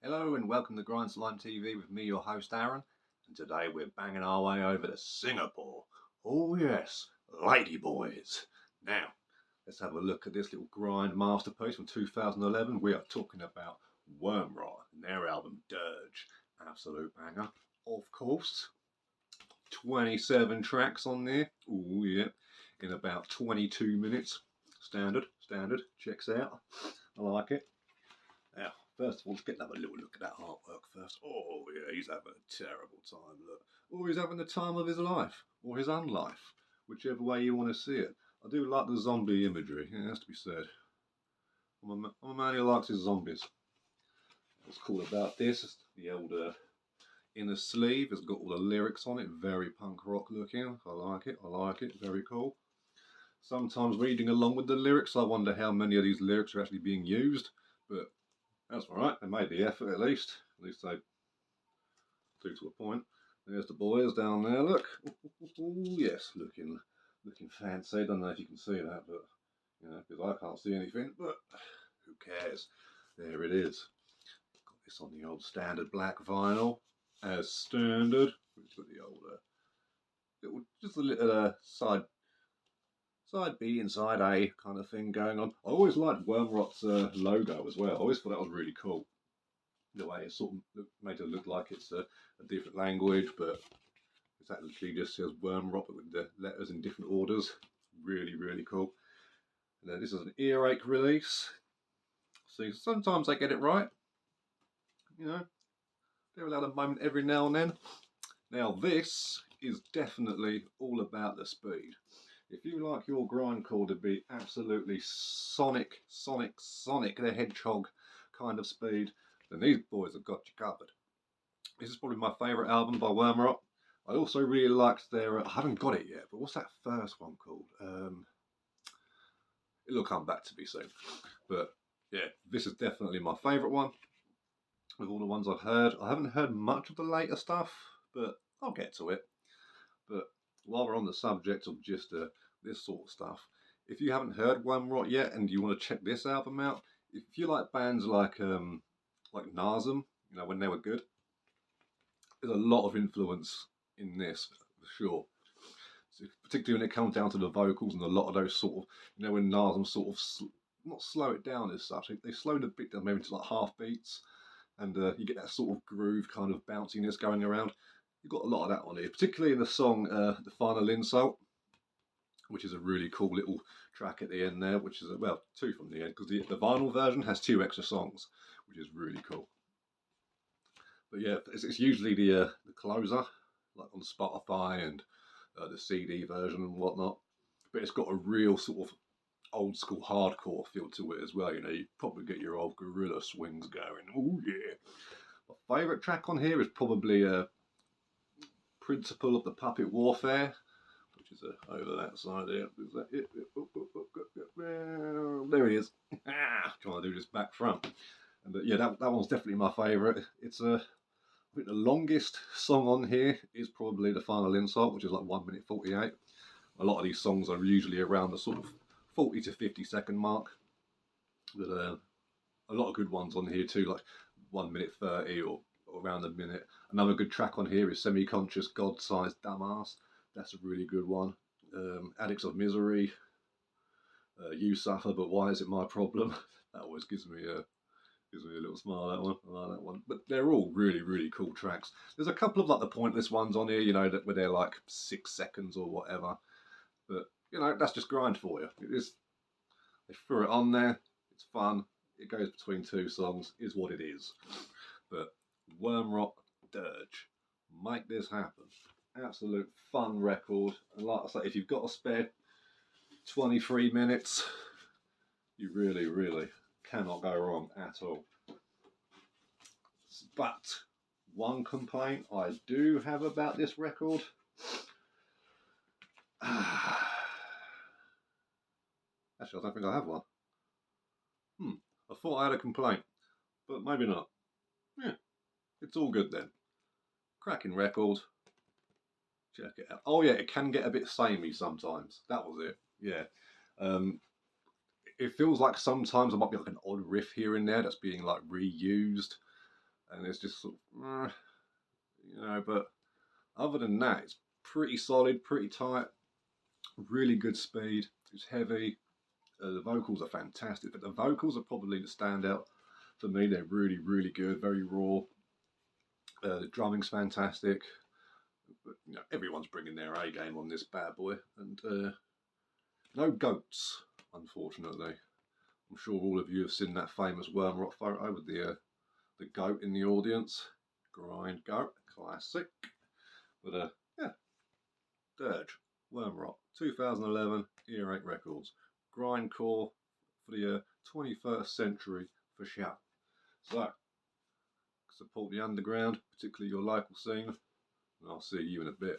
Hello and welcome to Grindcore TV with me, your host Aaron, and today we're banging our way over to Singapore. Oh yes, lady boys. Now, let's have a look at this little grind masterpiece from 2011. We are talking about Wormrot and their album Dirge. Absolute banger. Of course, 27 tracks on there. Oh yeah, in about 22 minutes. Standard, checks out. I like it. Now, first of all, let's get have a little look at that artwork first. Oh yeah, he's having a terrible time, look. Or he's having the time of his life, or his unlife, whichever way you want to see it. I do like the zombie imagery, it has to be said. I'm a man who likes his zombies. What's cool about this is the old inner sleeve has got all the lyrics on it, very punk rock looking. I like it, very cool. Sometimes reading along with the lyrics, I wonder how many of these lyrics are actually being used, but that's alright, they made the effort at least they do to a point. There's the boys down there, look. Ooh, yes, looking fancy. I don't know if you can see that, but you know, because I can't see anything, but who cares? There it is. Got this on the old standard black vinyl, as standard. It's got the old, just a little side B and side A kind of thing going on. I always liked Wormrot's logo as well. I always thought that was really cool. The way it sort of made it look like it's a different language, but it's actually just says Wormrot, but with the letters in different orders. Really, really cool. And then this is an earache release. See, sometimes I get it right. You know, they're allowed a moment every now and then. Now this is definitely all about the speed. If you like your grindcore to be absolutely Sonic the Hedgehog kind of speed, then these boys have got you covered. This is probably my favourite album by Wormrot. I also really liked their, I haven't got it yet, but what's that first one called? It'll come back to me soon. But yeah, this is definitely my favourite one. With all the ones I've heard. I haven't heard much of the later stuff, but I'll get to it. But while we're on the subject of just this sort of stuff, if you haven't heard Wormrot yet and you want to check this album out, if you like bands like Nazem, you know, when they were good, there's a lot of influence in this for sure. So particularly when it comes down to the vocals and a lot of those sort of, you know, when Nazem sort of not slow it down as such, they slowed a bit down, maybe to like half beats, and you get that sort of groove kind of bounciness going around. You've got a lot of that on here, particularly in the song The Final Insult, which is a really cool little track at the end there, which is, well, two from the end, because the vinyl version has 2 extra songs, which is really cool. But yeah, it's usually the closer, like on Spotify and the CD version and whatnot. But it's got a real sort of old school hardcore feel to it as well. You know, you probably get your old gorilla swings going. Oh yeah. My favourite track on here is probably Principle of the Puppet Warfare, which is over that side there. Is that it? There he is. Trying to do this back front. And yeah, that one's definitely my favourite. It's I think the longest song on here is probably The Final Insult, which is like 1 minute 48. A lot of these songs are usually around the sort of 40 to 50 second mark. But a lot of good ones on here too, like 1 minute 30 or around a minute. Another good track on here is Semi-Conscious God-Sized Dumbass. That's a really good one. Addicts of Misery. You Suffer, But Why Is It My Problem? That always gives me a little smile, that one. I like that one. But they're all really, really cool tracks. There's a couple of like the pointless ones on here, you know, where they're like 6 seconds or whatever. But, you know, that's just grind for you. It is. They threw it on there. It's fun. It goes between 2 songs, is what it is. But Wormrot, Dirge, make this happen. Absolute fun record. And like I say, if you've got a spare 23 minutes, you really, really cannot go wrong at all. But one complaint I do have about this record. Actually, I don't think I have one. I thought I had a complaint, but maybe not. Yeah, it's all good then. Cracking record. Check it out. Oh yeah, it can get a bit samey sometimes. That was it. Yeah. It feels like sometimes there might be like an odd riff here and there that's being like reused. and it's just sort of, you know. But other than that, it's pretty solid, pretty tight, really good speed. It's heavy. The vocals are fantastic, but the vocals are probably the standout for me. They're really, really good, very raw. The drumming's fantastic. But, you know, everyone's bringing their A game on this bad boy, and no goats, unfortunately. I'm sure all of you have seen that famous Wormrot photo with the goat in the audience. Grindcore, classic. But yeah, Dirge, Wormrot, 2011, Earache Records. Grindcore for the 21st century for sure. So, support the underground, particularly your local scene, and I'll see you in a bit.